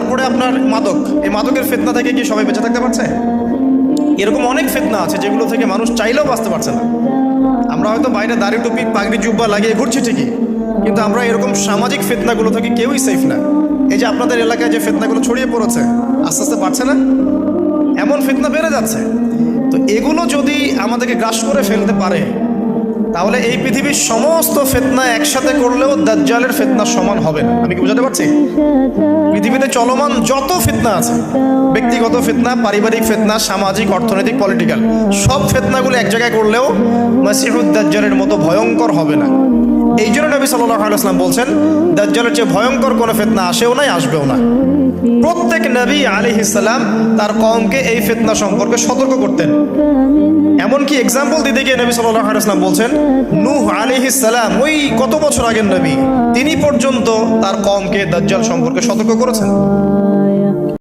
তারপরে আপনার মাদক, এই মাদকের ফিতনা থেকে কি সবাই বেঁচে থাকতে পারছে? এরকম অনেক ফিতনা আছে যেগুলো থেকে মানুষ চাইলেও বাঁচতে পারছে না। আমরা হয়তো বাইরে দাড়ি টুপি পাগড়ি জুব্বা লাগিয়ে ঘুরছি ঠিকই, কিন্তু আমরা এরকম সামাজিক ফিতনাগুলো থেকে কেউই সেফ না। এই যে আপনাদের এলাকায় যে ফিতনাগুলো ছড়িয়ে পড়েছে, আস্তে আস্তে পারছে না, এমন ফিতনা বেড়ে যাচ্ছে। তো এগুলো যদি আমাদেরকে গ্রাস করে ফেলতে পারে, তাহলে এই পৃথিবীর সমস্ত ফিতনা একসাথে করলেও দাজ্জালের ফিতনা সমান হবে না। আমি কি বুঝাতে পারছি? পৃথিবীতে চলমান যত ফিতনা আছে, ব্যক্তিগত ফিতনা, পারিবারিক ফিতনা, সামাজিক, অর্থনৈতিক, পলিটিক্যাল, সব ফিতনাগুলো এক জায়গায় করলেও মাসিহুদ দাজ্জালের মতো ভয়ঙ্কর হবে না। এই জন্য নবী সাল্লাল্লাহু আলাইহি ওয়াসাল্লাম বলছেন, দাজ্জালের চেয়ে ভয়ঙ্কর কোনো ফিতনা আসেও নাই, আসবেও না। প্রত্যেক নবী আলাইহিস সালাম তার কওমকে এই ফিতনা সম্পর্কে সতর্ক করতেন। এমনকি এক্সাম্পল দিতে গিয়ে নবী সাল্লাল্লাহু আলাইহি ওয়াসাল্লাম বলছেন, নূহ আলাইহিস সালাম, ওই কত বছর আগের নবী, তিনি পর্যন্ত তার কওমকে দাজ্জাল সম্পর্কে সতর্ক করেছেন।